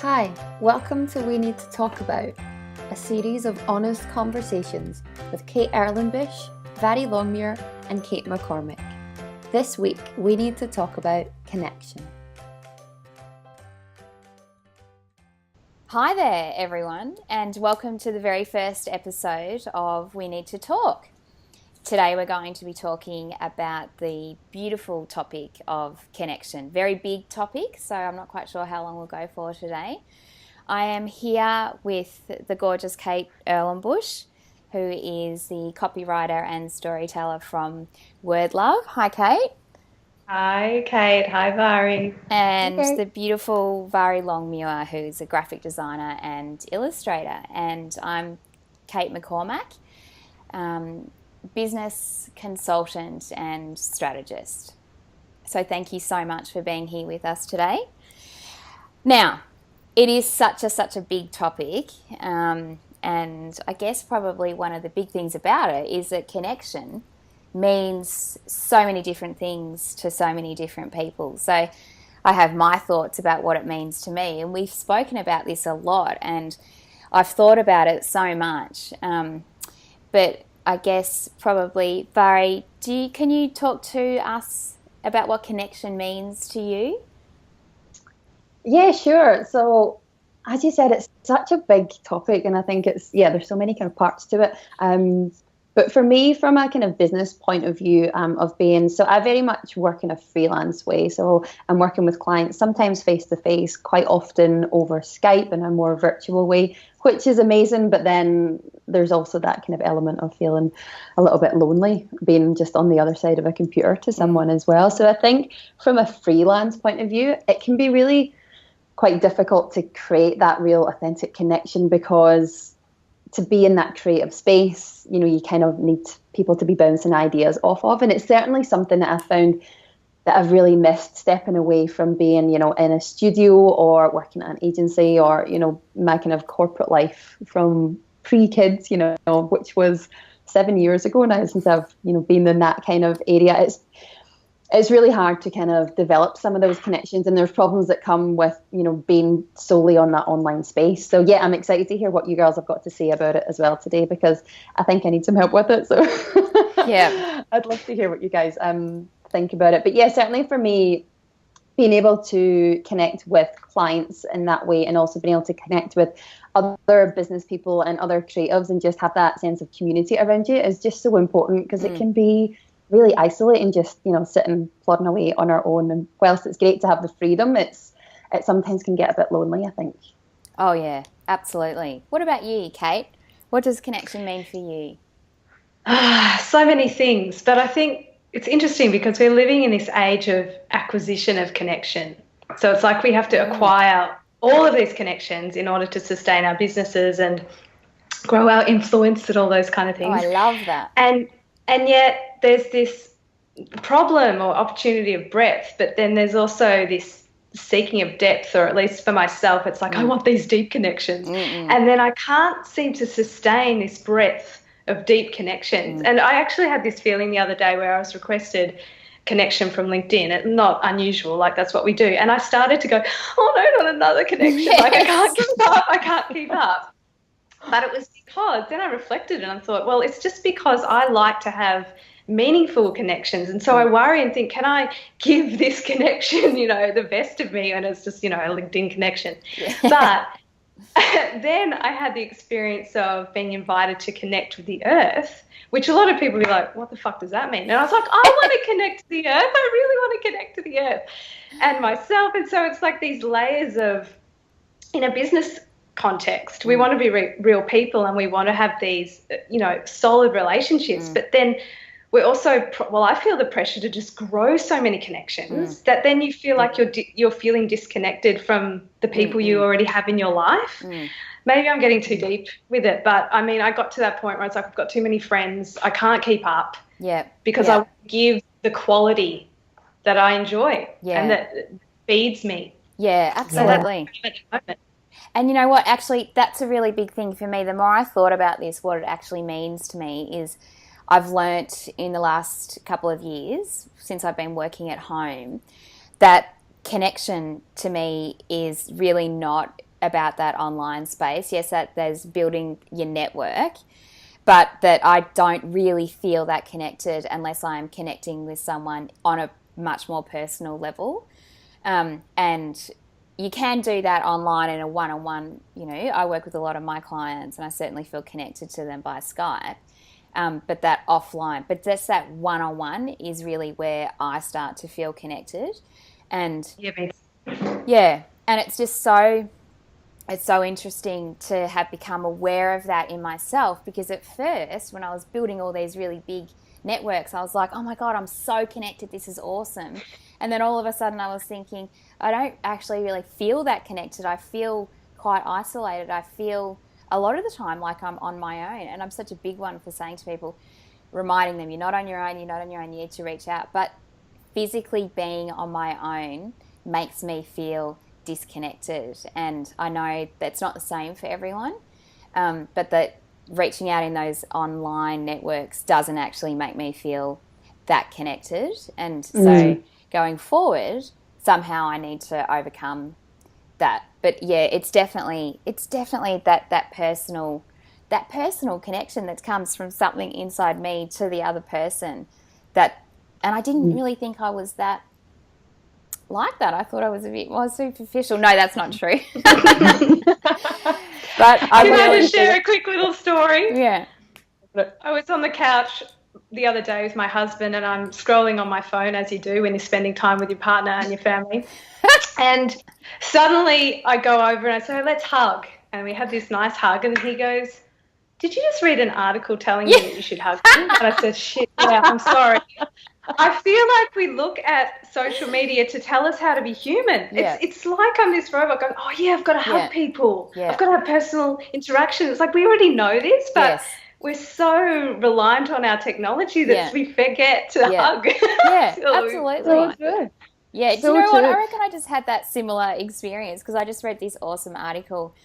Hi, welcome to We Need to Talk About, a series of honest conversations with Kate Erlenbusch, Vari Longmuir and Kate McCormack. This week, we need to talk about connection. Hi there, everyone, and welcome to the very first episode of We Need to Talk. Today we're going to be talking about the beautiful topic of connection. Very big topic, so I'm not quite sure how long we'll go for today. I am here with the gorgeous Kate Erlenbusch, who is the copywriter and storyteller from Word Love. Hi, Kate. Hi, Kate. Hi, Vari. And Okay. the beautiful Vari Longmuir, who's a graphic designer and illustrator. And I'm Kate McCormack, business consultant and strategist. So thank you so much for being here with us today. Now, it is such a big topic, and I guess probably one of the big things about it is that connection means so many different things to so many different people. So I have my thoughts about what it means to me, and we've spoken about this a lot, and I've thought about it so much. But I guess probably, Vari, can you talk to us about what connection means to you? Yeah, sure. So, as you said, it's such a big topic, and I think there's so many kind of parts to it. But for me, from a kind of business point of view, so I very much work in a freelance way. So I'm working with clients, sometimes face to face, quite often over Skype in a more virtual way, which is amazing. But then there's also that kind of element of feeling a little bit lonely, being just on the other side of a computer to someone as well. So I think from a freelance point of view, it can be really quite difficult to create that real authentic connection, because to be in that creative space, you kind of need people to be bouncing ideas off of. And it's certainly something that I found that I've really missed, stepping away from being, in a studio or working at an agency, or, my kind of corporate life from pre-kids, which was 7 years ago now since I've, been in that kind of area. It's really hard to kind of develop some of those connections, and there's problems that come with, being solely on that online space. So yeah, I'm excited to hear what you girls have got to say about it as well today, because I think I need some help with it. So Yeah. I'd love to hear what you guys think about it. But yeah, certainly for me, being able to connect with clients in that way, and also being able to connect with other business people and other creatives, and just have that sense of community around you is just so important, because it can be really isolating, just sitting plodding away on our own. And whilst it's great to have the freedom, it sometimes can get a bit lonely, I think. Oh yeah, absolutely. What about you, Kate? What does connection mean for you? So many things, but I think it's interesting because we're living in this age of acquisition of connection. So it's like we have to acquire all of these connections in order to sustain our businesses and grow our influence and all those kind of things. Oh, I love that. And yet there's this problem or opportunity of breadth, but then there's also this seeking of depth, or at least for myself, it's like I want these deep connections. And then I can't seem to sustain this breadth of deep connections. And I actually had this feeling the other day where I was requested connection from LinkedIn. It's not unusual, like that's what we do. And I started to go, oh no, not another connection. Yes. Like I can't keep up. But it was because then I reflected and I thought, well, it's just because I like to have meaningful connections. And so I worry and think, can I give this connection, the best of me? And it's just, a LinkedIn connection. Yeah. But then I had the experience of being invited to connect with the earth, which a lot of people be like, what the fuck does that mean? And I was like, I want to connect to the earth. I really want to connect to the earth and myself. And so it's like these layers of, in a business context, we want to be real people, and we want to have these, solid relationships. But then we're also, I feel the pressure to just grow so many connections that then you feel like you're feeling disconnected from the people you already have in your life. Maybe I'm getting too deep with it, but I mean, I got to that point where it's like I've got too many friends, I can't keep up. Because I give the quality that I enjoy and that feeds me. Yeah, absolutely. And you know what, actually, that's a really big thing for me. The more I thought about this, what it actually means to me is I've learnt in the last couple of years, since I've been working at home, that connection to me is really not about that online space. Yes, that there's building your network, but that I don't really feel that connected unless I'm connecting with someone on a much more personal level. And you can do that online in a one-on-one. I work with a lot of my clients and I certainly feel connected to them by Skype. But that offline, but just that one-on-one is really where I start to feel connected. And yeah, and it's just so interesting to have become aware of that in myself, because at first when I was building all these really big networks, I was like, oh my God, I'm so connected, this is awesome. And then all of a sudden I was thinking, I don't actually really feel that connected. I feel quite isolated. I feel a lot of the time like I'm on my own. And I'm such a big one for saying to people, reminding them, you're not on your own, you need to reach out. But physically being on my own makes me feel disconnected, and I know that's not the same for everyone, but that reaching out in those online networks doesn't actually make me feel that connected. And so going forward, somehow I need to overcome that. But yeah, it's definitely that personal connection that comes from something inside me to the other person. And I didn't really think I was that like that. I thought I was a bit more superficial. No, that's not true. But Can I just share a quick little story? Yeah. I was on the couch the other day with my husband, and I'm scrolling on my phone, as you do when you're spending time with your partner and your family. And suddenly I go over and I say, let's hug. And we had this nice hug, and he goes, did you just read an article telling you that you should hug me? And I said, shit, yeah, I'm sorry. I feel like we look at social media to tell us how to be human. Yeah. It's like I'm this robot going, oh, yeah, I've got to hug people. Yeah. I've got to have personal interaction. It's like we already know this, but we're so reliant on our technology that we forget to hug. Yeah, absolutely. So true. Yeah, so do you know true. what? I reckon I just had that similar experience because I just read this awesome article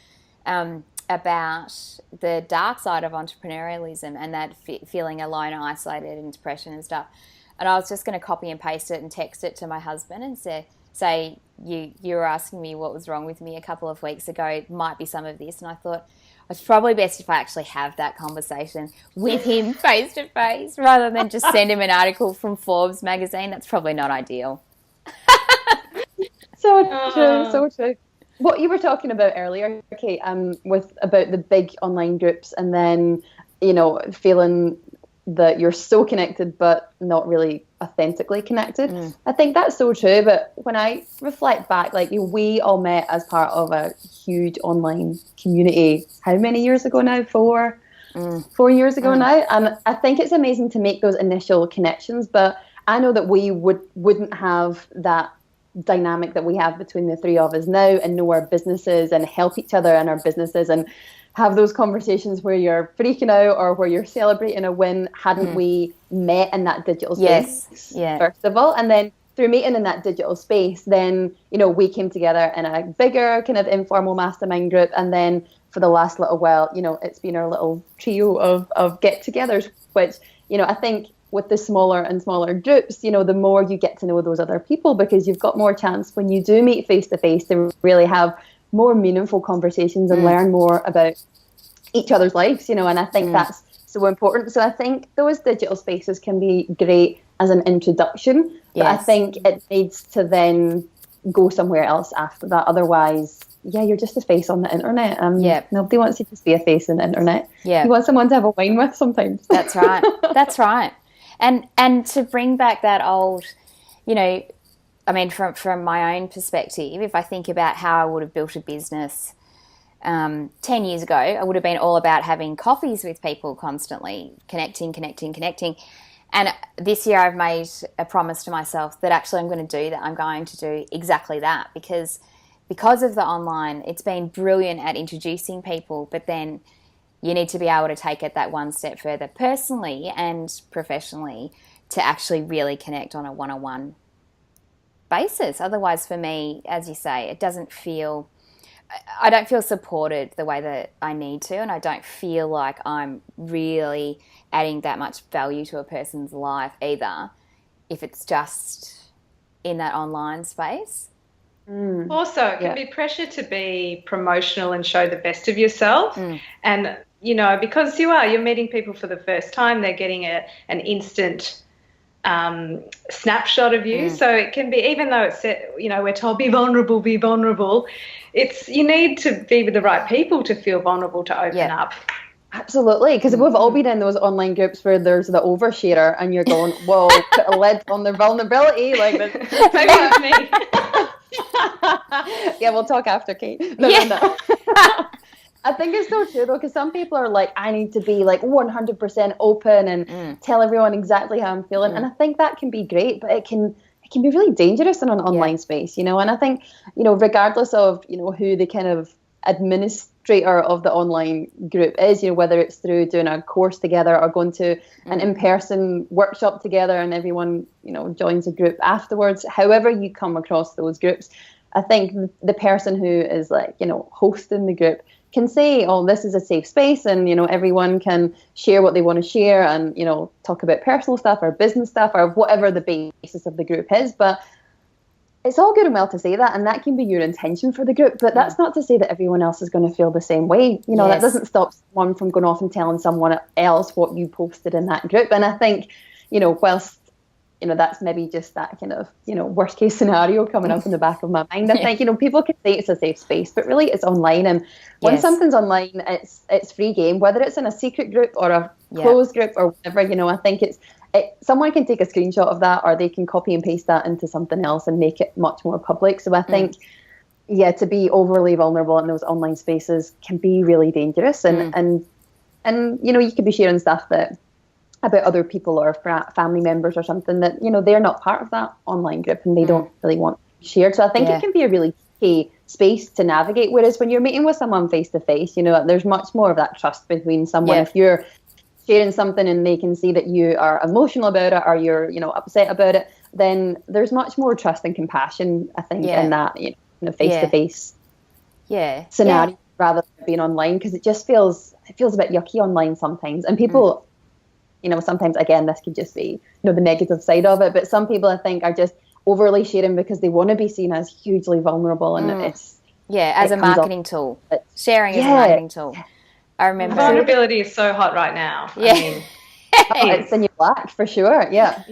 about the dark side of entrepreneurialism and that feeling alone, isolated, and depression and stuff. And I was just going to copy and paste it and text it to my husband and say you were asking me what was wrong with me a couple of weeks ago. It might be some of this. And I thought it's probably best if I actually have that conversation with him face to face rather than just send him an article from Forbes magazine. That's probably not ideal. So true. What you were talking about earlier, Kate, with about the big online groups and then, feeling that you're so connected but not really authentically connected. I think that's so true. But when I reflect back, we all met as part of a huge online community. How many years ago now? 4 years ago now. And I think it's amazing to make those initial connections. But I know that we wouldn't have that dynamic that we have between the three of us now and know our businesses and help each other in our businesses and have those conversations where you're freaking out or where you're celebrating a win hadn't we met in that digital space first of all. And then through meeting in that digital space, then, we came together in a bigger kind of informal mastermind group. And then for the last little while, it's been our little trio of get-togethers, which, I think with the smaller and smaller groups, the more you get to know those other people because you've got more chance when you do meet face-to-face to really have more meaningful conversations and learn more about each other's lives, and I think that's so important. So I think those digital spaces can be great as an introduction, but I think it needs to then go somewhere else after that. Otherwise, you're just a face on the internet. Nobody wants you to be a face on the internet. You want someone to have a wine with sometimes. That's right. That's right. And to bring back that old, from my own perspective, if I think about how I would have built a business 10 years ago, I would have been all about having coffees with people constantly, connecting. And this year I've made a promise to myself that actually I'm going to do that. I'm going to do exactly that because of the online, it's been brilliant at introducing people, but then you need to be able to take it that one step further personally and professionally to actually really connect on a one-on-one basis. Otherwise, for me, as you say, I don't feel supported the way that I need to, and I don't feel like I'm really adding that much value to a person's life either if it's just in that online space. Also, it can be pressure to be promotional and show the best of yourself. And, you know, because you're meeting people for the first time, they're getting an instant snapshot of you. So it can be, even though it's, you know, we're told be vulnerable, it's, you need to be with the right people to feel vulnerable, to open up. Absolutely, because we've all been in those online groups where there's the oversharer and you're going, whoa, put a lid on their vulnerability. Like, maybe it's me. Yeah, we'll talk after, Kate. No. I think it's so true, though, because some people are like, I need to be like 100% open and tell everyone exactly how I'm feeling. And I think that can be great, but it can be really dangerous in an online space, you know. And I think, you know, regardless of, you know, who the kind of administrator of the online group is, you know, whether it's through doing a course together or going to an in-person workshop together and everyone, you know, joins a group afterwards, however you come across those groups, I think the person who is like, you know, hosting the group can say, oh, this is a safe space and, you know, everyone can share what they want to share and, you know, talk about personal stuff or business stuff or whatever the basis of the group is. But it's all good and well to say that, and that can be your intention for the group, but that's not to say that everyone else is going to feel the same way. You know, that doesn't stop someone from going off and telling someone else what you posted in that group. And I think, you know, whilst, you know, that's maybe just that kind of, you know, worst case scenario coming up in the back of my mind. I think, you know, people can say it's a safe space, but really it's online. And when something's online, it's free game, whether it's in a secret group or a closed group or whatever, you know, I think someone can take a screenshot of that or they can copy and paste that into something else and make it much more public. So I think, to be overly vulnerable in those online spaces can be really dangerous. And you know, you could be sharing stuff about other people or family members or something that, you know, they're not part of that online group and they don't really want shared. So I think it can be a really key space to navigate. Whereas when you're meeting with someone face to face, you know, there's much more of that trust between someone. If you're sharing something and they can see that you are emotional about it or you're, you know, upset about it, then there's much more trust and compassion, I think, in that, you know, face-to-face scenario rather than being online, because it feels a bit yucky online sometimes. And people, you know, sometimes, again, this could just be, you know, the negative side of it, but some people, I think, are just overly sharing because they want to be seen as hugely vulnerable, and as a marketing tool. Sharing as a marketing tool. I remember vulnerability is so hot right now. Yeah. I mean, it's in your black for sure. Yeah.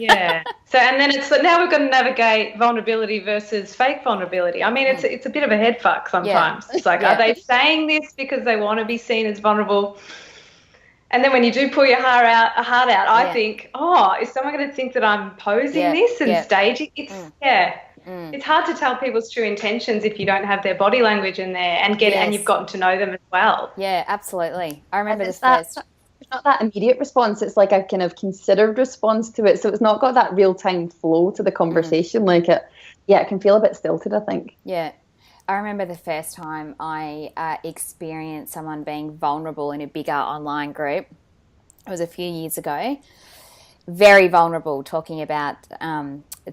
So, and then it's now we've got to navigate vulnerability versus fake vulnerability. I mean, it's a bit of a head fuck sometimes. It's like, are they saying this because they want to be seen as vulnerable? And then when you do pull your heart out, I think, is someone going to think that I'm posing this and staging? It's hard to tell people's true intentions if you don't have their body language in there and you've gotten to know them as well. Yeah, absolutely. I remember this first. It's not that immediate response. It's like a kind of considered response to it. So it's not got that real-time flow to the conversation. Like it can feel a bit stilted, I think. Yeah. I remember the first time I experienced someone being vulnerable in a bigger online group. It was a few years ago. Very vulnerable, talking about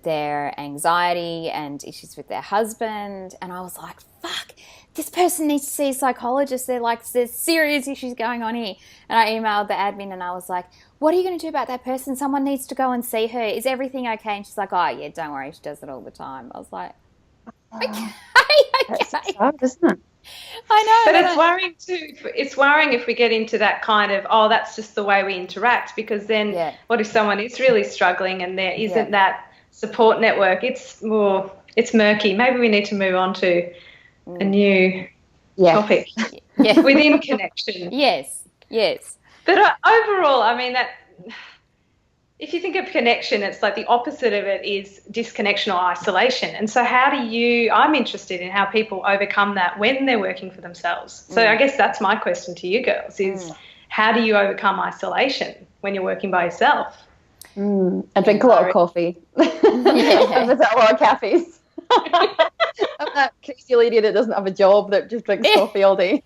their anxiety and issues with their husband. And I was like, fuck, this person needs to see a psychologist. There's serious issues going on here. And I emailed the admin and I was like, what are you going to do about that person? Someone needs to go and see her. Is everything okay? And she's like, oh, yeah, don't worry. She does it all the time. I was like, okay. That's sad, isn't it? I know. But it's worrying too. It's worrying if we get into that kind of, that's just the way we interact, because then what if someone is really struggling and there isn't that support network? It's murky. Maybe we need to move on to a new topic within connection. Yes. But overall, I mean, that if you think of connection, it's like the opposite of it is disconnection or isolation. And so I'm interested in how people overcome that when they're working for themselves. So I guess that's my question to you girls is how do you overcome isolation when you're working by yourself? I drink a lot of coffee. I visit a lot of cafes. I'm that crazy lady that doesn't have a job that just drinks coffee all day.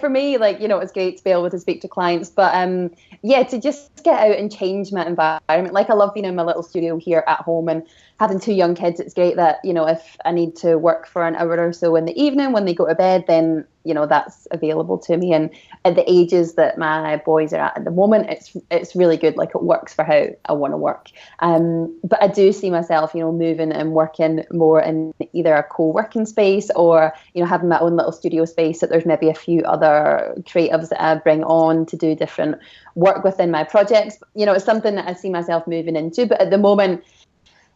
For me, like, you know, it's great to be able to speak to clients, but to just get out and change my environment. Like, I love being in my little studio here at home and having 2 young kids. It's great that, you know, if I need to work for an hour or so in the evening when they go to bed, then, you know, that's available to me. And at the ages that my boys are at the moment, it's really good. Like, it works for how I want to work. But I do see myself, you know, moving and working more in either a co-working space or, you know, having my own little studio space that there's maybe a few other creatives that I bring on to do different work within my projects. You know, it's something that I see myself moving into. But at the moment,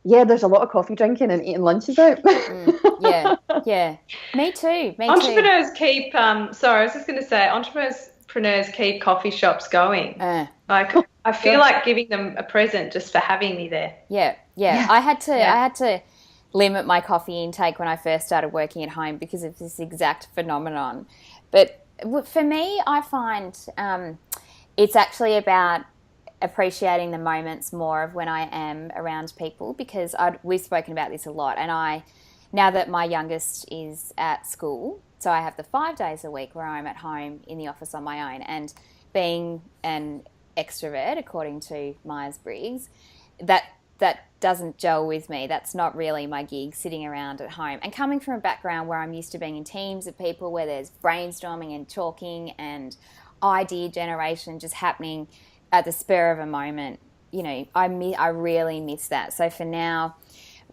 yeah, there's a lot of coffee drinking and eating lunches out. Yeah. Me too. Entrepreneurs keep, I was just going to say, entrepreneurs keep coffee shops going. Like, I feel like giving them a present just for having me there. Yeah. I had to limit my coffee intake when I first started working at home because of this exact phenomenon. But for me, I find it's actually about appreciating the moments more of when I am around people, because we've spoken about this a lot, and now that my youngest is at school, so I have the 5 days a week where I'm at home in the office on my own, and being an extrovert according to Myers-Briggs, that doesn't gel with me. That's not really my gig, sitting around at home. And coming from a background where I'm used to being in teams of people where there's brainstorming and talking and idea generation just happening at the spur of a moment, you know, I really miss that. So for now,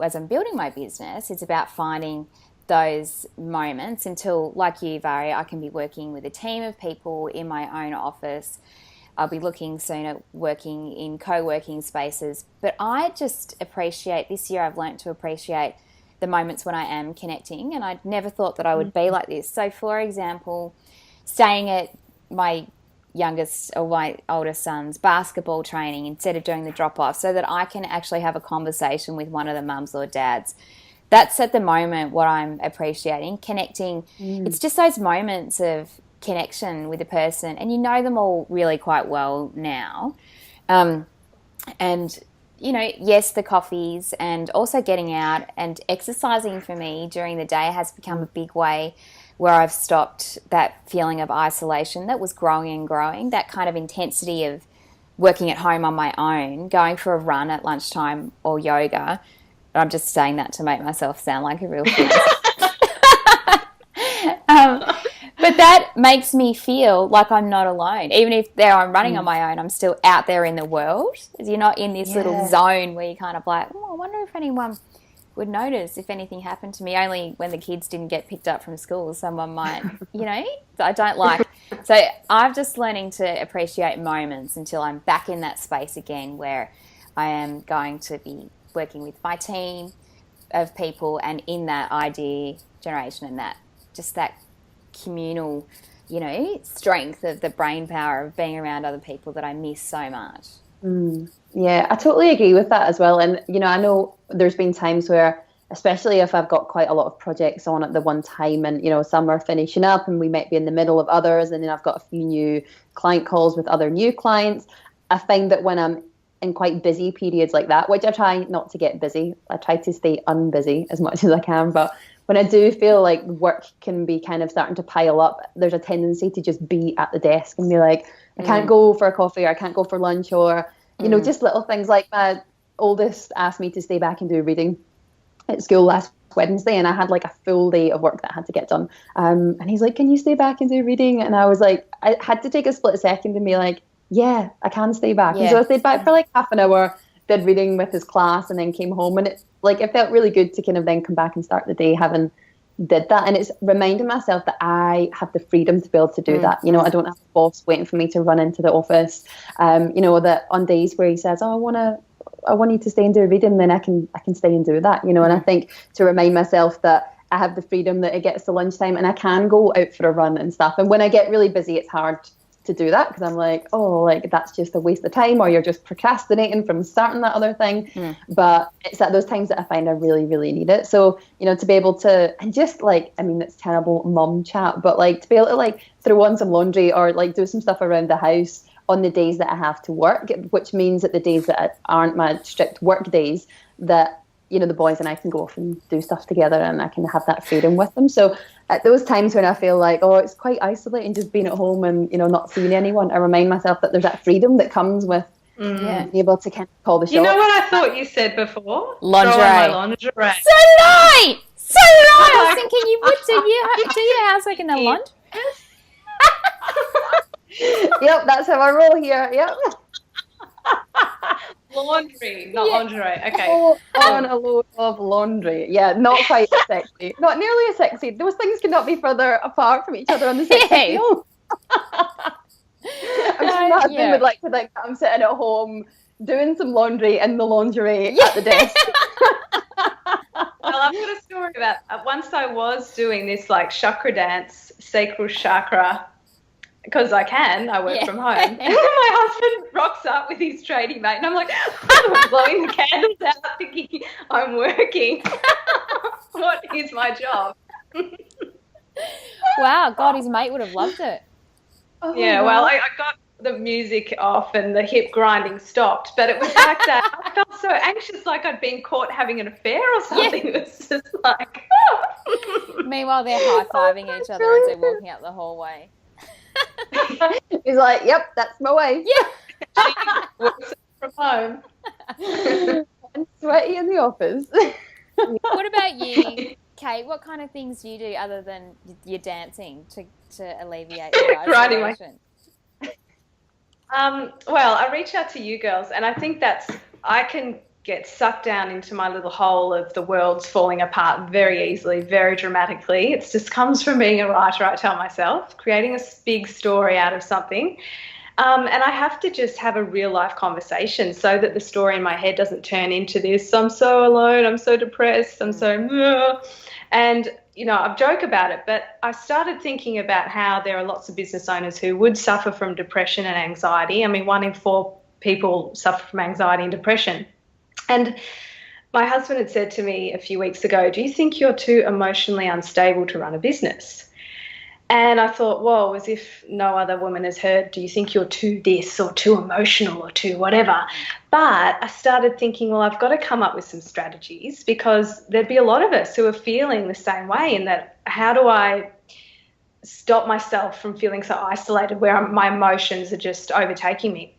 as I'm building my business, it's about finding those moments until, like you, Vari, I can be working with a team of people in my own office. I'll be looking soon at working in co-working spaces. But I just appreciate, this year I've learnt to appreciate the moments when I am connecting, and I never thought that I would be like this. So, for example, staying at my youngest or my oldest son's basketball training instead of doing the drop-off, so that I can actually have a conversation with one of the mums or dads. That's at the moment what I'm appreciating, connecting. It's just those moments of connection with a person, and you know them all really quite well now. And, you know, yes, the coffees, and also getting out and exercising for me during the day has become a big way where I've stopped that feeling of isolation that was growing and growing, that kind of intensity of working at home on my own, going for a run at lunchtime or yoga. I'm just saying that to make myself sound like a real fitness. But that makes me feel like I'm not alone. Even if I'm running on my own, I'm still out there in the world. You're not in this little zone where you're kind of like, I wonder if anyone would notice if anything happened to me. Only when the kids didn't get picked up from school, someone might, you know. I don't like. So I'm just learning to appreciate moments until I'm back in that space again where I am going to be working with my team of people and in that idea generation and that communal, you know, strength of the brain power of being around other people that I miss so much. Yeah, I totally agree with that as well. And, you know, I know there's been times where, especially if I've got quite a lot of projects on at the one time and, you know, some are finishing up and we might be in the middle of others, and then I've got a few new client calls with other new clients. I find that when I'm in quite busy periods like that, which I try not to get busy, I try to stay unbusy as much as I can, but when I do feel like work can be kind of starting to pile up, there's a tendency to just be at the desk and be like, I can't go for a coffee, or I can't go for lunch, or, you know, just little things. Like my oldest asked me to stay back and do reading at school last Wednesday, and I had like a full day of work that had to get done. And he's like, can you stay back and do reading? And I was like, I had to take a split second and be like, yeah, I can stay back. Yeah. And so I stayed back for like half an hour, did reading with his class, and then came home, and it felt really good to kind of then come back and start the day having did that. And it's reminding myself that I have the freedom to be able to do that. You know, I don't have a boss waiting for me to run into the office. You know, that on days where he says, I want you to stay and do reading, then I can stay and do that, you know. And I think to remind myself that I have the freedom that it gets to lunchtime and I can go out for a run and stuff. And when I get really busy, it's hard to do that because I'm like, that's just a waste of time, or you're just procrastinating from starting that other thing. But it's at those times that I find I really, really need it. So, you know, to be able to, and just like, I mean, it's terrible mum chat, but like to be able to like throw on some laundry or like do some stuff around the house on the days that I have to work, which means that the days that aren't my strict work days, that, you know, the boys and I can go off and do stuff together and I can have that freedom with them. So at those times when I feel like, it's quite isolating just being at home and, you know, not seeing anyone, I remind myself that there's that freedom that comes with being able to kind of call the shots. You know what I thought you said before? Lingerie. Lingerie. So did I! I was thinking you would do your housework in the laundry. Yep, that's how I roll here. Yep. Laundry, not lingerie. Okay. On a load of laundry. Yeah, not quite as sexy. Not nearly as sexy. Those things cannot be further apart from each other on the sexy scale. I'm sure my husband would like to think that I'm sitting at home doing some laundry in the lingerie at the desk. Well, I've got a story about once I was doing this like chakra dance, sacral chakra, because I work from home. And my husband rocks up with his trading mate, and I'm like blowing the candles out, thinking I'm working. What is my job? Wow, God, his mate would have loved it. Oh, yeah, well, I got the music off and the hip grinding stopped, but it was like that. I felt so anxious, like I'd been caught having an affair or something. Yeah. It was just like... Meanwhile, they're high-fiving each other as they're walking out the hallway. He's like, yep, that's my wife. Yeah. She works from home. And sweaty in the office. What about you, Kate? What kind of things do you do other than your dancing to alleviate the isolation? Well, I reach out to you girls, and I think I can get sucked down into my little hole of the world's falling apart very easily, very dramatically. It just comes from being a writer, I tell myself, creating a big story out of something. And I have to just have a real life conversation so that the story in my head doesn't turn into this, I'm so alone, I'm so depressed, I'm so... And, you know, I joke about it, but I started thinking about how there are lots of business owners who would suffer from depression and anxiety. I mean, 1 in 4 people suffer from anxiety and depression. And my husband had said to me a few weeks ago, do you think you're too emotionally unstable to run a business? And I thought, whoa, as if no other woman has heard, do you think you're too this or too emotional or too whatever? But I started thinking, well, I've got to come up with some strategies, because there'd be a lot of us who are feeling the same way, in that how do I stop myself from feeling so isolated where my emotions are just overtaking me?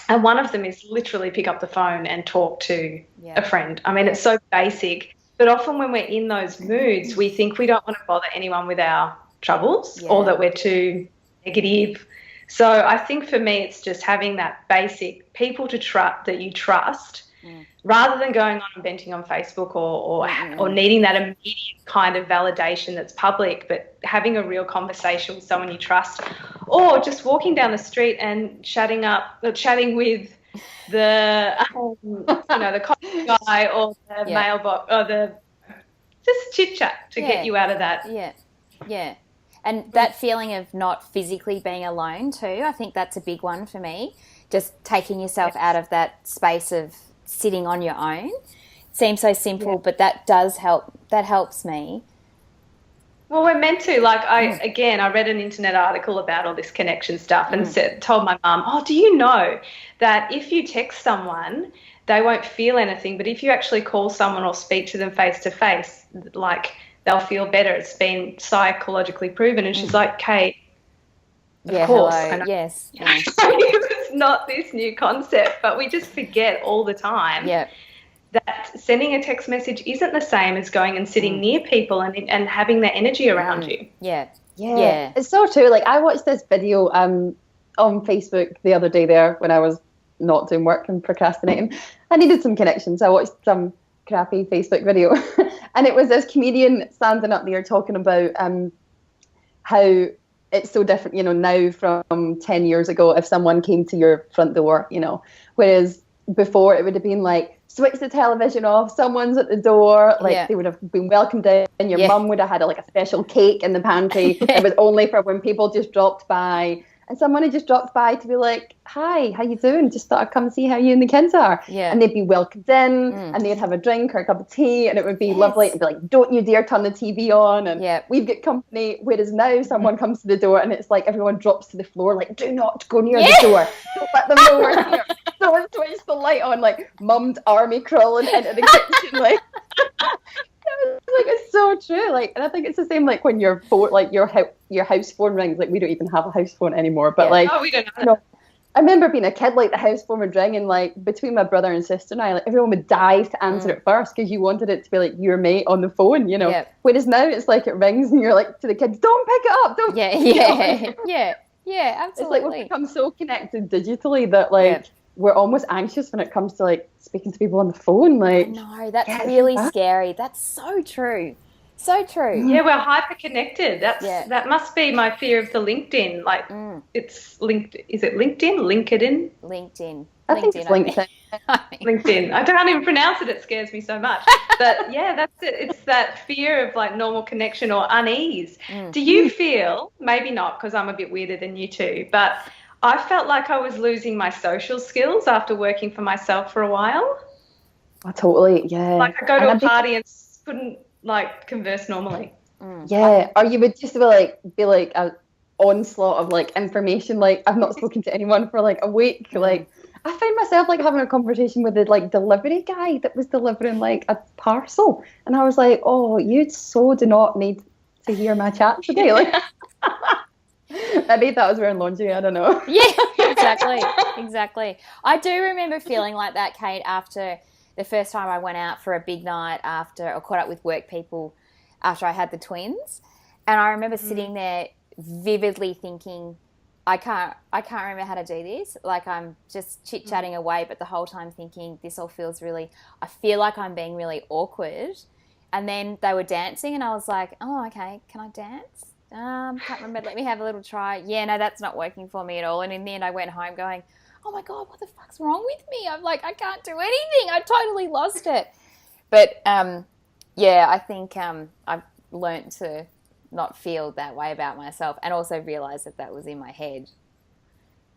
And one of them is literally pick up the phone and talk to a friend. I mean, it's so basic, but often when we're in those moods, we think we don't want to bother anyone with our troubles or that we're too negative. So I think for me, it's just having that Basic people to trust that you trust, rather than going on and venting on Facebook or needing that immediate kind of validation that's public, but having a real conversation with someone you trust, or just walking down the street and chatting with the the coffee guy or the mailbox or the just chit chat to get you out of that. Yeah. And that feeling of not physically being alone too, I think that's a big one for me. Just taking yourself out of that space of sitting on your own. It seems so simple, but that does help. That helps me. Well, we're meant to. Like, I read an internet article about all this connection stuff and told my mum, oh, do you know that if you text someone, they won't feel anything, but if you actually call someone or speak to them face to face, like, they'll feel better. It's been psychologically proven. And she's like, Kate, of course. Hello. Yes. It's not this new concept, but we just forget all the time that sending a text message isn't the same as going and sitting near people and having their energy around you. Yeah. It's so true. Like, I watched this video on Facebook the other day there when I was not doing work and procrastinating. I needed some connections. I watched some crappy Facebook video and it was this comedian standing up there talking about how it's so different, now from 10 years ago if someone came to your front door, whereas before it would have been like, switch the television off, someone's at the door, like they would have been welcomed in, your mum would have had a special cake in the pantry. It was only for when people just dropped by. And someone had just dropped by to be like, hi, how you doing? Just thought I'd come see how you and the kids are. Yeah. And they'd be welcomed in and they'd have a drink or a cup of tea and it would be lovely. It'd be like, don't you dare turn the TV on. And we've got company. Whereas now someone comes to the door and it's like everyone drops to the floor, like, do not go near the door. Don't let them know we're here. Don't switch the light on, like mum's army crawling into the kitchen. Like, it's so true. Like, and I think it's the same like when your phone, like your house phone rings. Like, we don't even have a house phone anymore. But we don't know. I remember being a kid, like the house phone would ring, and like between my brother and sister and I, like everyone would dive to answer it first because you wanted it to be like your mate on the phone, you know. Yep. Whereas now it's like it rings and you're like to the kids, don't pick it up, don't. Yeah, absolutely. It's like we've become so connected digitally that like we're almost anxious when it comes to like speaking to people on the phone. Like, no, that's really scary. That's so true. So true. Yeah, we're hyper connected. That must be my fear of the LinkedIn. Like it's linked. Is it LinkedIn? LinkedIn? LinkedIn. I think it's LinkedIn. LinkedIn. I can't even pronounce it. It scares me so much. But yeah, that's it. It's that fear of like normal connection or unease. Do you feel, maybe not because I'm a bit weirder than you two, but I felt like I was losing my social skills after working for myself for a while. Oh, totally. Yeah. Like I go to a party and couldn't like converse normally. Yeah, or you would just be like a onslaught of like information. Like I've not spoken to anyone for like a week. Like I found myself like having a conversation with the like delivery guy that was delivering like a parcel, and I was like, "Oh, you so do not need to hear my chat today." Like maybe that was wearing laundry. I don't know. Yeah, exactly. I do remember feeling like that, Kate, after the first time I went out for a big night or caught up with work people after I had the twins. And I remember sitting there vividly thinking, I can't remember how to do this. Like I'm just chit-chatting away, but the whole time thinking this all feels I feel like I'm being really awkward. And then they were dancing and I was like, oh, okay, can I dance? Can't remember, let me have a little try. Yeah, no, that's not working for me at all. And in the end I went home going, oh my God, what the fuck's wrong with me? I'm like, I can't do anything. I totally lost it. But I think I've learnt to not feel that way about myself and also realise that was in my head.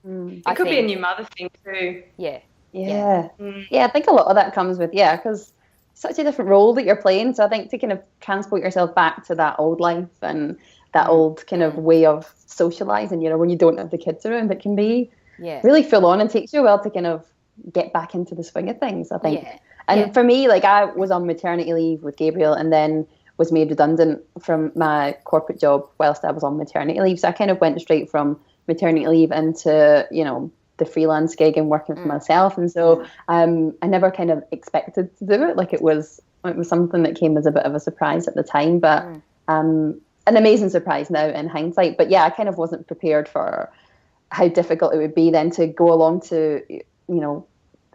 It could be a new mother thing too. Yeah, I think a lot of that comes with, because such a different role that you're playing. So I think to kind of transport yourself back to that old life and that old kind of way of socialising, when you don't have the kids around, it can be really full on and takes you a while to kind of get back into the swing of things, I think. And for me, like I was on maternity leave with Gabriel and then was made redundant from my corporate job whilst I was on maternity leave. So I kind of went straight from maternity leave into, the freelance gig and working for myself. And so I never kind of expected to do it. Like it was something that came as a bit of a surprise at the time, but an amazing surprise now in hindsight. But yeah, I kind of wasn't prepared for how difficult it would be then to go along to,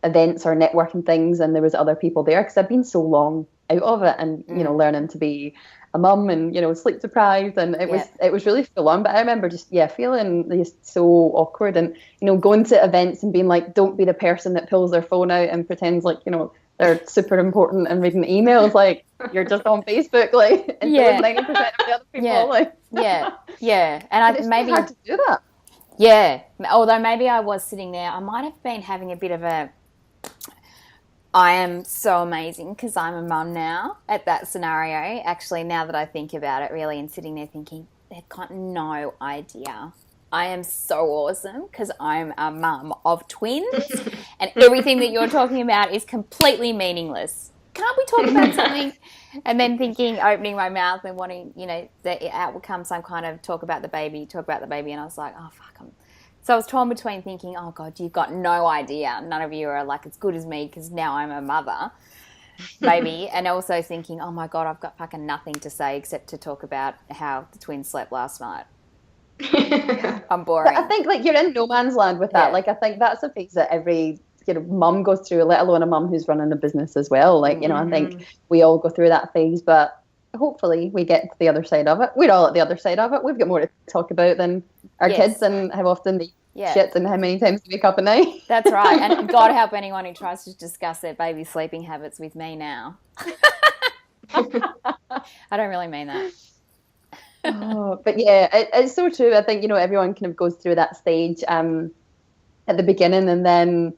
events or networking things and there was other people there because I've been so long out of it and, learning to be a mum and, sleep deprived and it was really full on. But I remember just, feeling just so awkward and, going to events and being like, don't be the person that pulls their phone out and pretends like, they're super important and reading emails like you're just on Facebook, like and 90% of the other people. And it's maybe hard to do that. Yeah, although maybe I was sitting there, I might have been having a bit of I am so amazing because I'm a mum now at that scenario. Actually, now that I think about it really and sitting there thinking, they've got no idea. I am so awesome because I'm a mum of twins and everything that you're talking about is completely meaningless. Can't we talk about something? And then opening my mouth and wanting, that out will come some kind of talk about the baby. And I was like, oh, fuck. So I was torn between thinking, oh, God, you've got no idea. None of you are like as good as me because now I'm a mother, maybe. And also thinking, oh, my God, I've got fucking nothing to say except to talk about how the twins slept last night. I'm boring. But I think like you're in no man's land with that. Like I think that's a phase that every mum goes through, let alone a mum who's running a business as well. Like, I think we all go through that phase, but hopefully we get to the other side of it. We're all at the other side of it. We've got more to talk about than our kids and how often they shit and how many times they wake up at night. That's right. And God help anyone who tries to discuss their baby's sleeping habits with me now. I don't really mean that. But yeah, it's so true. I think, everyone kind of goes through that stage at the beginning and then,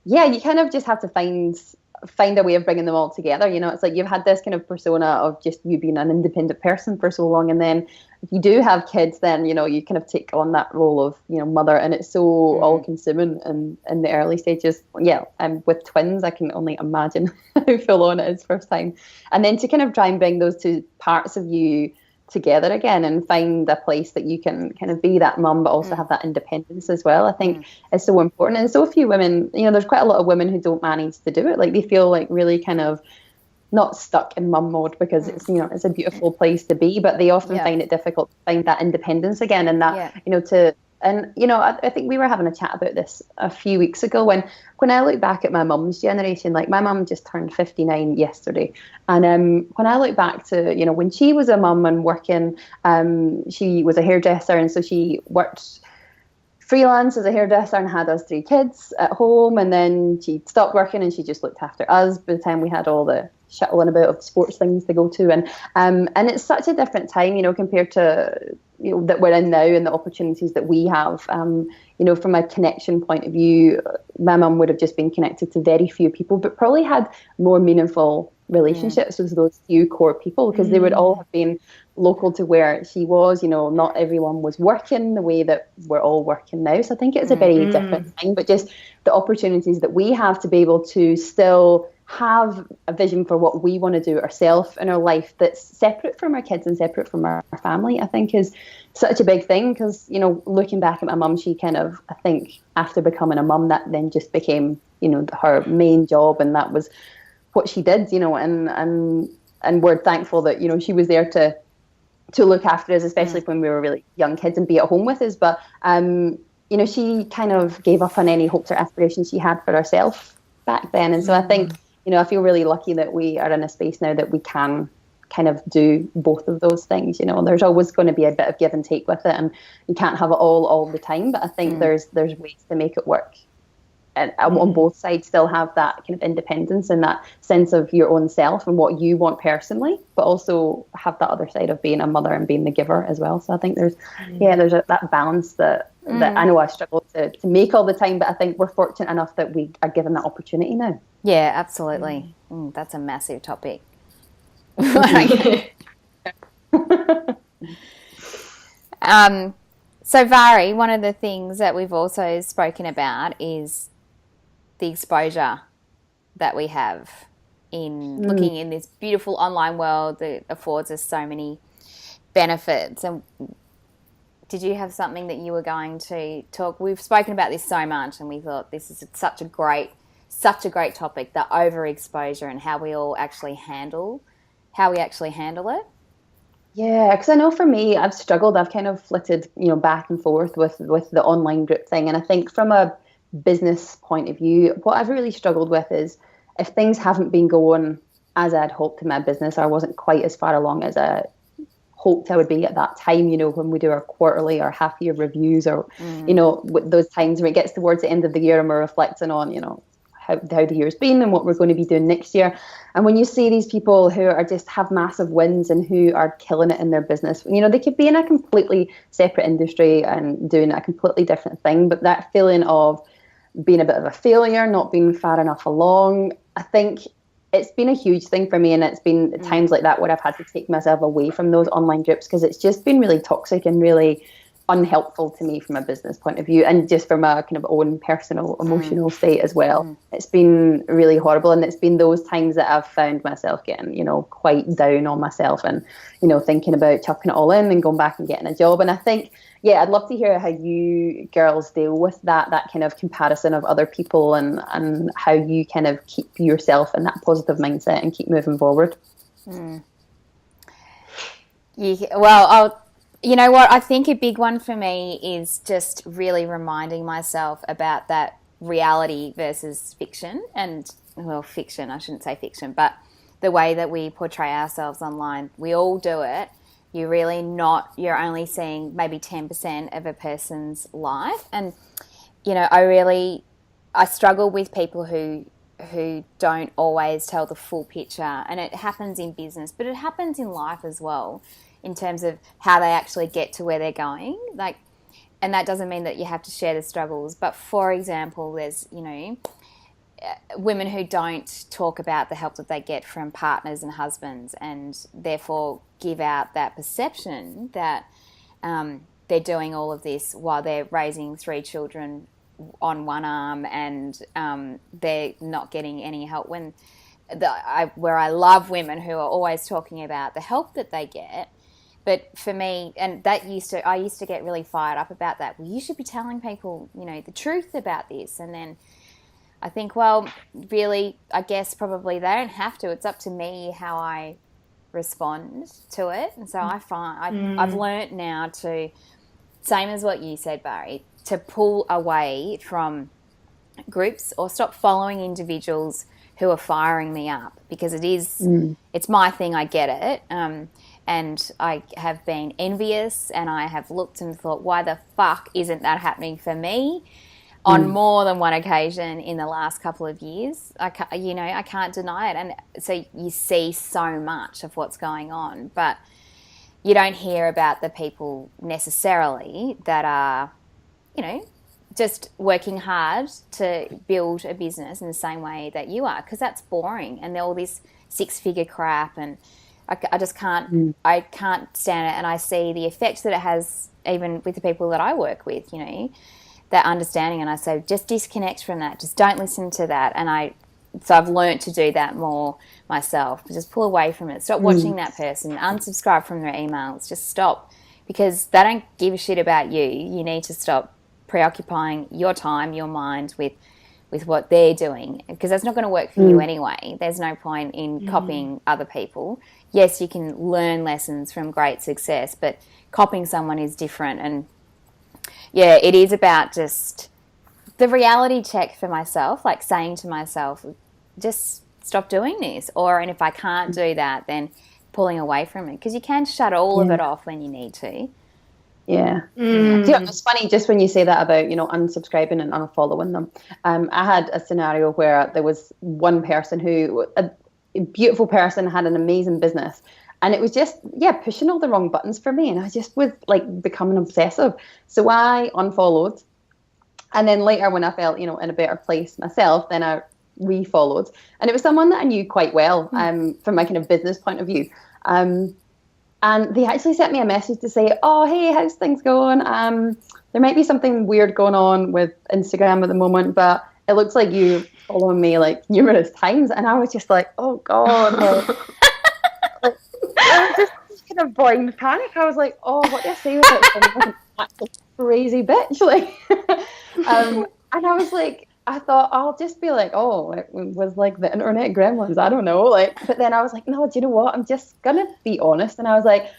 you kind of just have to find a way of bringing them all together. It's like you've had this kind of persona of just you being an independent person for so long. And then if you do have kids, then, you kind of take on that role of, mother. And it's so all consuming in the early stages. Yeah. And with twins, I can only imagine how full on it is first time. And then to kind of try and bring those two parts of you together again and find a place that you can kind of be that mum but also have that independence as well. I think is so important. And so few women, there's quite a lot of women who don't manage to do it. Like they feel like really kind of not stuck in mum mode, because it's it's a beautiful place to be, but they often find it difficult to find that independence again, and that I think we were having a chat about this a few weeks ago when I look back at my mum's generation. Like my mum just turned 59 yesterday, and when I look back to when she was a mum and working, she was a hairdresser, and so she worked freelance as a hairdresser and had us 3 kids at home, and then she stopped working and she just looked after us by the time we had all the shuttling about of sports things to go to, and it's such a different time compared to that we're in now, and the opportunities that we have. From a connection point of view, my mum would have just been connected to very few people, but probably had more meaningful relationships with those few core people, because they would all have been local to where she was. Not everyone was working the way that we're all working now, so I think it's a very different thing. But just the opportunities that we have to be able to still have a vision for what we want to do ourselves in our life that's separate from our kids and separate from our family, I think is such a big thing. Because looking back at my mum, she kind of, I think after becoming a mum, that then just became her main job, and that was what she did, and we're thankful that she was there to look after us, especially when we were really young kids, and be at home with us. But she kind of gave up on any hopes or aspirations she had for herself back then, and so I think I feel really lucky that we are in a space now that we can kind of do both of those things. There's always going to be a bit of give and take with it, and you can't have it all the time, but I think there's ways to make it work. And on both sides still have that kind of independence and that sense of your own self and what you want personally, but also have that other side of being a mother and being the giver as well. So I think there's that balance that I know I struggle to make all the time, but I think we're fortunate enough that we are given that opportunity now. Yeah, absolutely. That's a massive topic. So Vari, one of the things that we've also spoken about is the exposure that we have in looking in this beautiful online world that affords us so many benefits. And did you have something that you were going to talk? We've spoken about this so much, and we thought this is such a great topic, the overexposure and how we actually handle it. Yeah, because I know for me, I've struggled. I've kind of flitted, back and forth with the online group thing. And I think from a business point of view, what I've really struggled with is if things haven't been going as I'd hoped in my business, or I wasn't quite as far along as I hoped I would be at that time, when we do our quarterly or half year reviews, or, those times when it gets towards the end of the year and we're reflecting on, how the year's been and what we're going to be doing next year. And when you see these people who are just have massive wins and who are killing it in their business, they could be in a completely separate industry and doing a completely different thing, but that feeling of being a bit of a failure, not being far enough along, I think it's been a huge thing for me. And it's been times like that where I've had to take myself away from those online groups, because it's just been really toxic and really unhelpful to me from a business point of view, and just from a kind of own personal emotional state as well. It's been really horrible, and it's been those times that I've found myself getting quite down on myself, and thinking about chucking it all in and going back and getting a job. And I think I'd love to hear how you girls deal with that kind of comparison of other people, and how you kind of keep yourself in that positive mindset and keep moving forward. Well, you know what? I think a big one for me is just really reminding myself about that reality versus fiction. And, fiction, I shouldn't say fiction, but the way that we portray ourselves online. We all do it. You're only seeing maybe 10% of a person's life. And, I struggle with people who don't always tell the full picture. And it happens in business, but it happens in life as well, in terms of how they actually get to where they're going. And that doesn't mean that you have to share the struggles. But for example, there's, women who don't talk about the help that they get from partners and husbands, and therefore give out that perception that they're doing all of this while they're raising 3 children on one arm, and they're not getting any help. Where I love women who are always talking about the help that they get, But for me, and I used to get really fired up about that. Well, you should be telling people, the truth about this. And then I think, well, really, I guess probably they don't have to. It's up to me how I respond to it. And so I've learnt now to, same as what you said, Barry, to pull away from groups or stop following individuals who are firing me up, because it's my thing. I get it. And I have been envious, and I have looked and thought, why the fuck isn't that happening for me on more than one occasion in the last couple of years? I can't deny it. And so you see so much of what's going on, but you don't hear about the people necessarily that are, just working hard to build a business in the same way that you are, because that's boring. And all this 6-figure crap, and I just can't, I can't stand it. And I see the effect that it has even with the people that I work with, that understanding. And I say, just disconnect from that. Just don't listen to that. And so I've learnt to do that more myself. Just pull away from it. Stop watching that person. Unsubscribe from their emails. Just stop, because they don't give a shit about you. You need to stop preoccupying your time, your mind with what they're doing, because that's not going to work for you anyway. There's no point in copying other people. Yes, you can learn lessons from great success, but copying someone is different. And yeah, it is about just the reality check for myself, like saying to myself, just stop doing this. And if I can't do that, then pulling away from it, because you can shut all of it off when you need to. Yeah. It's funny just when you say that about, unsubscribing and unfollowing them. I had a scenario where there was one person a beautiful person, had an amazing business, and it was just, pushing all the wrong buttons for me. And I just was like becoming obsessive. So I unfollowed. And then later when I felt, in a better place myself, then I refollowed. And it was someone that I knew quite well from my kind of business point of view. And they actually sent me a message to say, oh, hey, how's things going? There might be something weird going on with Instagram at the moment, but it looks like you're following me like numerous times. And I was just like, oh, God. I was just kind of blind panic. I was like, oh, what do I say with it? I'm like an actual crazy bitch. And I was like, I thought I'll just be like, oh, it was like the internet gremlins. I don't know. But then I was like, no, do you know what? I'm just going to be honest. And I was like,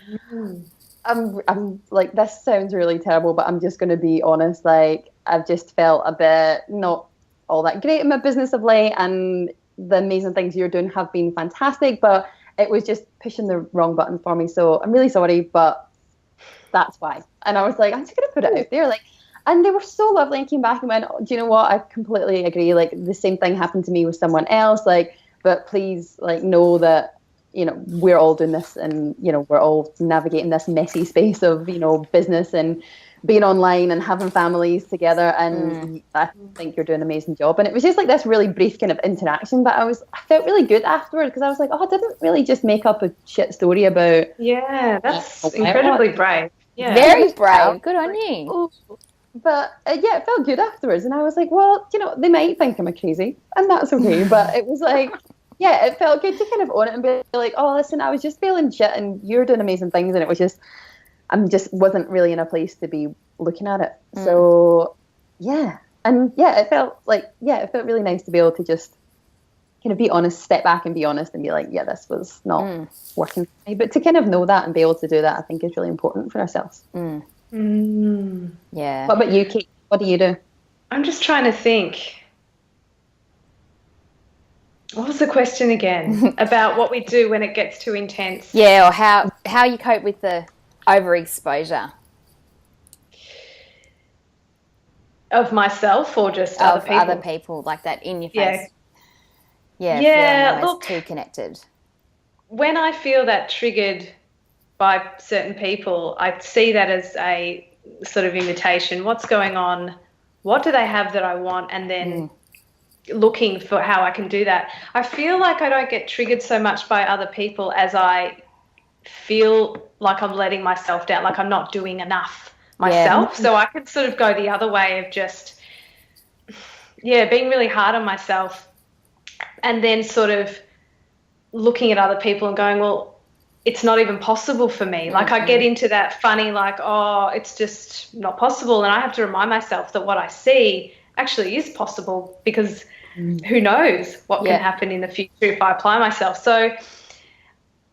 I'm like, this sounds really terrible, but I'm just going to be honest. Like, I've just felt a bit not all that great in my business of late. And the amazing things you're doing have been fantastic, but it was just pushing the wrong button for me. So I'm really sorry, but that's why. And I was like, I'm just going to put it out there. And they were so lovely and came back and went, oh, do you know what? I completely agree. Like, the same thing happened to me with someone else. But please, know that, we're all doing this, and, we're all navigating this messy space of, business and being online and having families together. And I think you're doing an amazing job. And it was just like this really brief kind of interaction. But I felt really good afterwards, because I was like, oh, I didn't really just make up a shit story about. Yeah, that's incredibly brave. Yeah. Very brave. Good on you. But it felt good afterwards. And I was like, well, they might think I'm a crazy, and that's okay. But it was like, it felt good to kind of own it and be like, oh, listen, I was just feeling shit and you're doing amazing things. And it was just, wasn't really in a place to be looking at it. So, And it felt really nice to be able to just kind of be honest, step back and be honest and be like, this was not working for me. But to kind of know that and be able to do that, I think is really important for ourselves. Yeah. What about you, Kate? What do you do? I'm just trying to think. What was the question again? About what we do when it gets too intense? Yeah, or how you cope with the overexposure. Of myself or just of other people? Like that in your face. Yeah, feeling almost too connected. When I feel that triggered by certain people, I see that as a sort of invitation. What's going on? What do they have that I want? And then looking for how I can do that. I feel like I don't get triggered so much by other people as I feel like I'm letting myself down, like I'm not doing enough myself. So I can sort of go the other way of just, being really hard on myself, and then sort of looking at other people and going, well, it's not even possible for me. Like I get into that funny, like, oh, it's just not possible. And I have to remind myself that what I see actually is possible, because who knows what can happen in the future if I apply myself. So,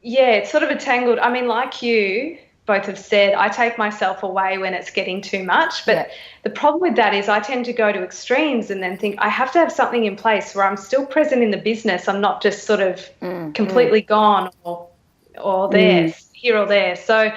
yeah, it's sort of a tangled, I mean, like you both have said, I take myself away when it's getting too much. But the problem with that is I tend to go to extremes and then think I have to have something in place where I'm still present in the business. I'm not just sort of completely gone or there, here or there. So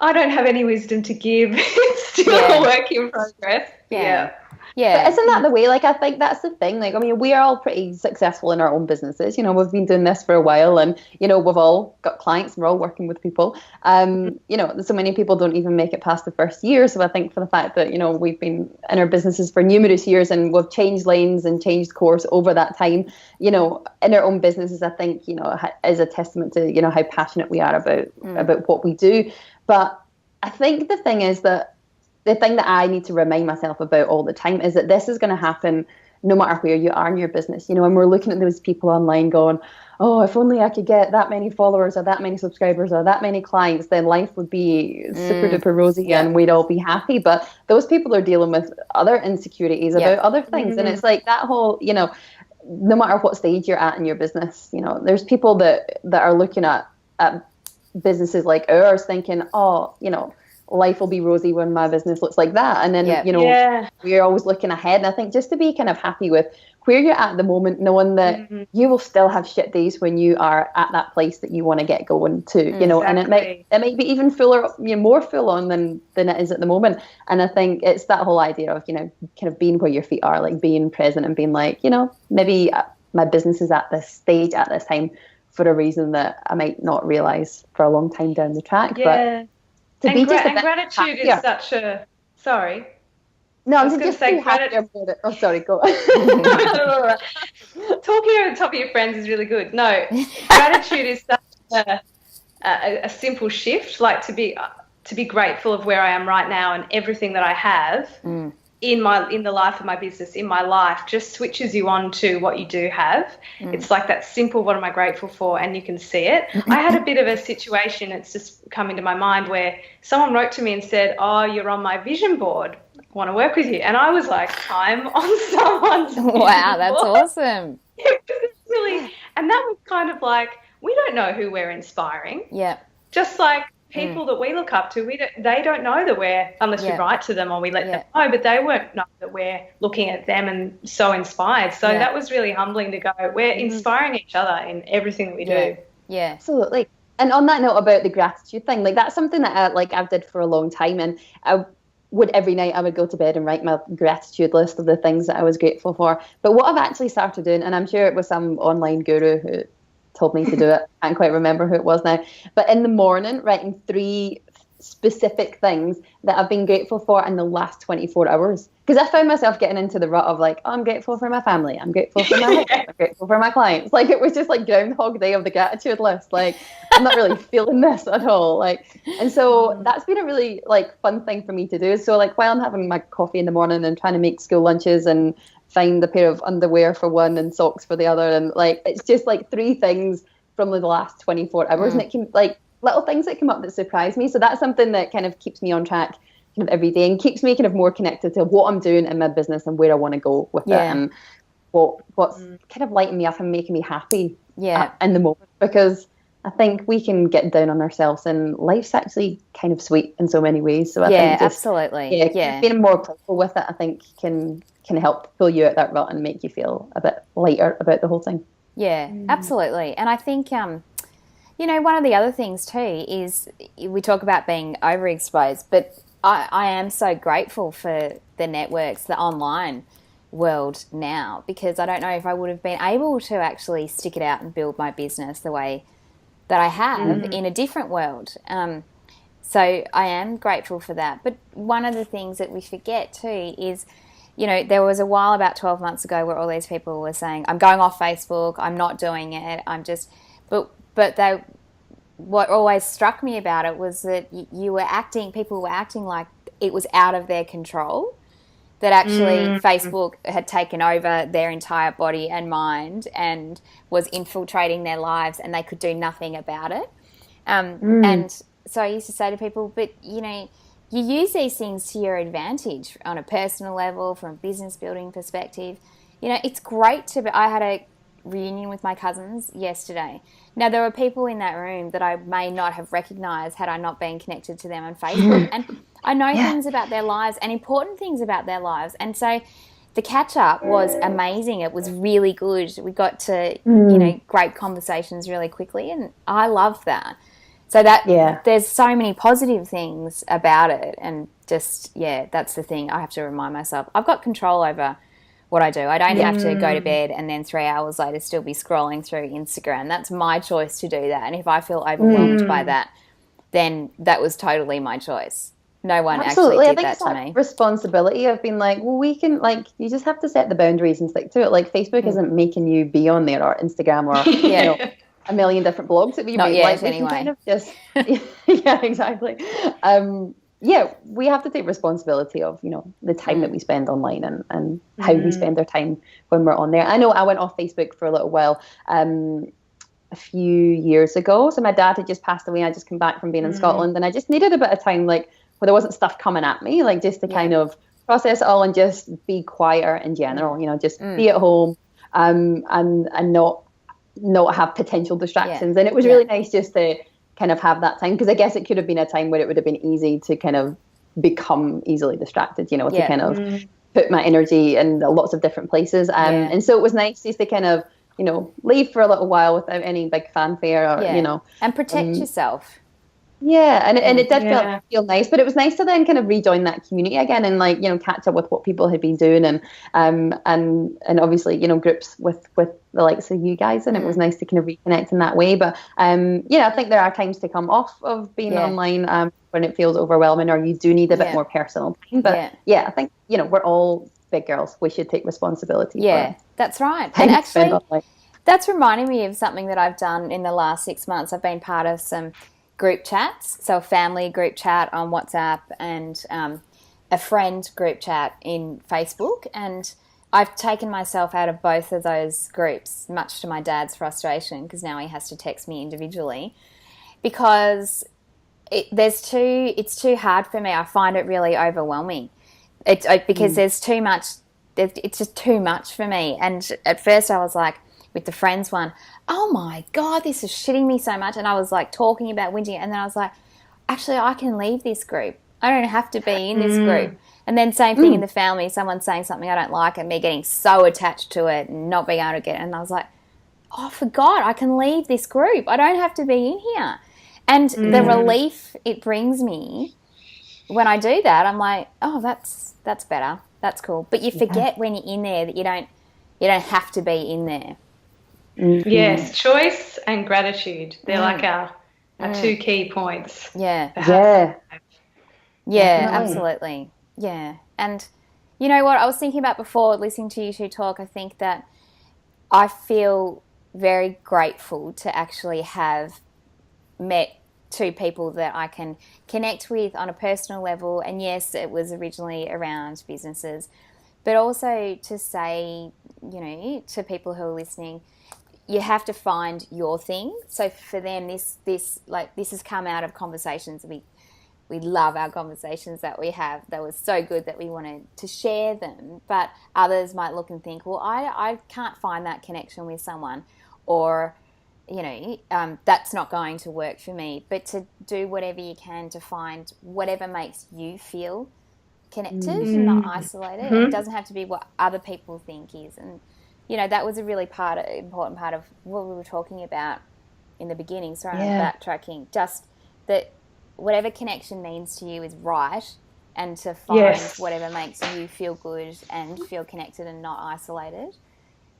I don't have any wisdom to give. It's still a work in progress. Yeah. But isn't that the way? Like, I think that's the thing. Like, I mean, we are all pretty successful in our own businesses. You know, we've been doing this for a while, and, you know, we've all got clients and we're all working with people. You know, so many people don't even make it past the first year. So I think for the fact that, you know, we've been in our businesses for numerous years and we've changed lanes and changed course over that time, you know, in our own businesses, I think, you know, is a testament to, you know, how passionate we are about what we do. But I think the thing is that the thing that I need to remind myself about all the time is that this is going to happen no matter where you are in your business. You know, and we're looking at those people online going, oh, if only I could get that many followers or that many subscribers or that many clients, then life would be super duper rosy and we'd all be happy. But those people are dealing with other insecurities about other things. And it's like that whole, you know, no matter what stage you're at in your business, you know, there's people that are looking at businesses like ours thinking, oh, you know, life will be rosy when my business looks like that. And then, you know, we're always looking ahead. And I think just to be kind of happy with where you're at the moment, knowing that you will still have shit days when you are at that place that you want to get going to, you know, and it might be even fuller, you know, more full on than it is at the moment. And I think it's that whole idea of, you know, kind of being where your feet are, like being present and being like, you know, maybe my business is at this stage at this time for a reason that I might not realize for a long time down the track. But and gratitude is such a... Sorry. No, I was just saying gratitude. Oh, sorry, go on. Talking over the top of your friends is really good. No, gratitude is such a simple shift, like to be grateful of where I am right now and everything that I have in the life of my business, in my life, just switches you on to what you do have. It's like that simple, what am I grateful for? And you can see it. I had a bit of a situation, it's just come into my mind, where someone wrote to me and said, oh, you're on my vision board, I want to work with you. And I was like, I'm on someone's vision board. That's awesome. It was really, and that was kind of like, we don't know who we're inspiring. Yeah. Just like people that we look up to, they don't know that we're, unless we write to them or we let them know, but they won't know that we're looking at them and so inspired. So that was really humbling to go, we're inspiring each other in everything that we do. Yeah, absolutely. And on that note about the gratitude thing, like that's something that I've did for a long time, and every night I would go to bed and write my gratitude list of the things that I was grateful for. But what I've actually started doing, and I'm sure it was some online guru who told me to do it, I can't quite remember who it was now, but in the morning writing 3 specific things that I've been grateful for in the last 24 hours. Because I found myself getting into the rut of like, oh, I'm grateful for my family, I'm grateful for my husband, I'm grateful for my clients. Like it was just like Groundhog Day of the gratitude list. Like I'm not really feeling this at all. Like, and so that's been a really like fun thing for me to do. So like while I'm having my coffee in the morning and trying to make school lunches and find a pair of underwear for one and socks for the other, and like it's just like 3 things from the last 24 hours, and it can like little things that come up that surprise me. So that's something that kind of keeps me on track kind of every day and keeps me kind of more connected to what I'm doing in my business and where I want to go with it, and what's kind of lighting me up and making me happy in the moment. Because I think we can get down on ourselves and life's actually kind of sweet in so many ways. So I think just, absolutely. Being more playful with it, I think can help pull you out that rut and make you feel a bit lighter about the whole thing. Yeah, absolutely. And I think, you know, one of the other things too is we talk about being overexposed, but I am so grateful for the networks, the online world now, because I don't know if I would have been able to actually stick it out and build my business the way that I have in a different world. So I am grateful for that. But one of the things that we forget too is, you know, there was a while about 12 months ago where all these people were saying, I'm going off Facebook, I'm not doing it, I'm just, but what always struck me about it was that people were acting like it was out of their control, that actually Facebook had taken over their entire body and mind and was infiltrating their lives and they could do nothing about it. And so I used to say to people, but, you know, you use these things to your advantage on a personal level, from a business building perspective. You know, it's great I had a reunion with my cousins yesterday. Now, there were people in that room that I may not have recognised had I not been connected to them on Facebook. And I know things about their lives and important things about their lives. And so the catch-up was amazing. It was really good. We got to, you know, great conversations really quickly, and I love that. So that there's so many positive things about it, and just, that's the thing. I have to remind myself, I've got control over what I do. I don't have to go to bed and then 3 hours later still be scrolling through Instagram. That's my choice to do that. And if I feel overwhelmed by that, then that was totally my choice. No one actually did that to me. Responsibility of being like, well, we can, like, you just have to set the boundaries and stick to it. Like, Facebook isn't making you be on there, or Instagram, or you know, a million different blogs that we Not make. yet, like, anyway. Kind of just, exactly. We have to take responsibility of, you know, the time that we spend online, and how we spend our time when we're on there. I know I went off Facebook for a little while a few years ago. So my dad had just passed away. I just come back from being in Scotland, and I just needed a bit of time, like, where there wasn't stuff coming at me, like, just to kind of process it all and just be quieter in general, you know, just be at home and not have potential distractions. And it was really nice just to kind of have that time, because I guess it could have been a time where it would have been easy to kind of become easily distracted, you know, to kind of put my energy in lots of different places. And so it was nice just to kind of, you know, leave for a little while without any big fanfare, or, you know. And protect yourself. Yeah, and it did feel nice, but it was nice to then kind of rejoin that community again, and, like, you know, catch up with what people had been doing, and obviously, you know, groups with the likes of you guys, and it was nice to kind of reconnect in that way. But I think there are times to come off of being online when it feels overwhelming, or you do need a bit more personal time. But I think, you know, we're all big girls. We should take responsibility. Yeah, that's right. And actually, that's reminding me of something that I've done in the last 6 months. I've been part of some group chats, so a family group chat on WhatsApp, and a friend group chat in Facebook, and I've taken myself out of both of those groups, much to my dad's frustration, because now he has to text me individually, because it's too hard for me. I find it really overwhelming. Because there's too much. It's just too much for me. And at first I was like, with the friends one, oh my God, this is shitting me so much. And I was like talking about whinging, and then I was like, actually, I can leave this group. I don't have to be in this group. And then same thing in the family, someone saying something I don't like and me getting so attached to it and not being able to get it. And I was like, oh, I forgot, I can leave this group. I don't have to be in here. And the relief it brings me when I do that, I'm like, oh, that's better. That's cool. But you forget when you're in there that you don't have to be in there. Yes, choice and gratitude. They're like our 2 key points. Yeah. Yeah, absolutely. Yeah. And you know what I was thinking about before listening to you two talk, I think that I feel very grateful to actually have met 2 people that I can connect with on a personal level. And yes, it was originally around businesses, but also to say, you know, to people who are listening, you have to find your thing. So for them, this has come out of conversations. We love our conversations that we have. They were so good that we wanted to share them. But others might look and think, well, I can't find that connection with someone, or, you know, that's not going to work for me. But to do whatever you can to find whatever makes you feel connected and not isolated. It doesn't have to be what other people think is. And you know, that was a really important part of what we were talking about in the beginning. Sorry, I'm backtracking. Just that whatever connection means to you is right, and to find whatever makes you feel good and feel connected and not isolated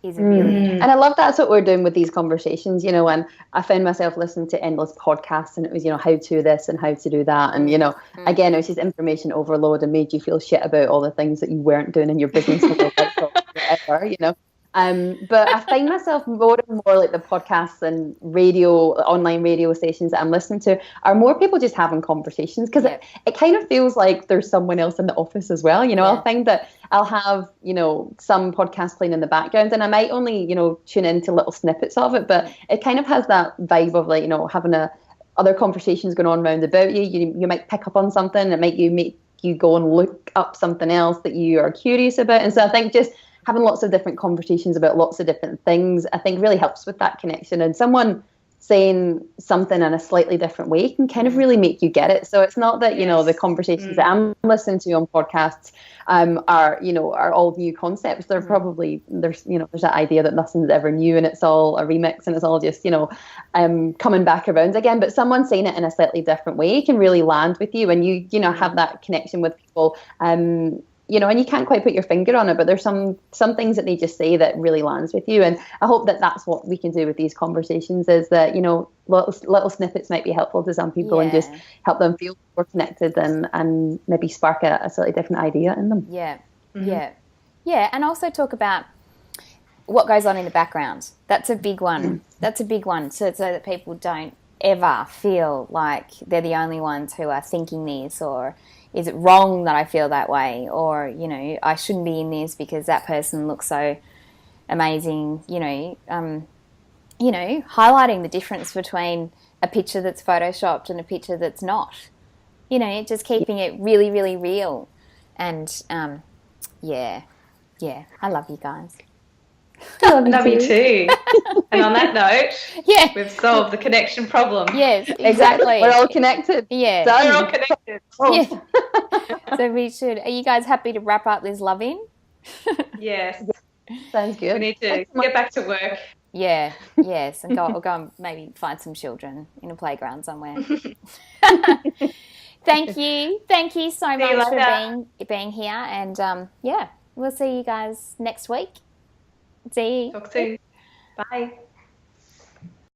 is a really... And I love that's what we're doing with these conversations, you know, and I found myself listening to endless podcasts, and it was, you know, how to this and how to do that. And, you know, again, it was just information overload and made you feel shit about all the things that you weren't doing in your business or whatever, you know. But I find myself more and more like the podcasts and online radio stations that I'm listening to are more people just having conversations, because it kind of feels like there's someone else in the office as well. You know, I'll find that I'll have, you know, some podcast playing in the background, and I might only, you know, tune into little snippets of it, but it kind of has that vibe of, like, you know, having a other conversations going on around about you. You might pick up on something that make you go and look up something else that you are curious about. And so I think just having lots of different conversations about lots of different things, I think really helps with that connection. And someone saying something in a slightly different way can kind of really make you get it. So it's not that, the conversations that I'm listening to on podcasts are all new concepts. They're probably, there's that idea that nothing's ever new and it's all a remix and it's all just, coming back around again. But someone saying it in a slightly different way can really land with you, and you have that connection with people. And you can't quite put your finger on it, but there's some things that they just say that really lands with you. And I hope that that's what we can do with these conversations, is that, little snippets might be helpful to some people and just help them feel more connected and maybe spark a slightly different idea in them. Yeah, yeah. And also talk about what goes on in the background. That's a big one. That's a big one, so that people don't ever feel like they're the only ones who are thinking this, or is it wrong that I feel that way? Or, I shouldn't be in this because that person looks so amazing. Highlighting the difference between a picture that's photoshopped and a picture that's not. Just keeping it really, really real. And, I love you guys. Love you too. And on that note, we've solved the connection problem. Yes, exactly. We're all connected. Yeah. We're all connected. Yeah. So we should. Are you guys happy to wrap up this love-in? Yes. Sounds good. We need to get back to work. Yeah, yes, and go and maybe find some children in a playground somewhere. Thank you so much for being here, and we'll see you guys next week. See you. Talk soon. Bye.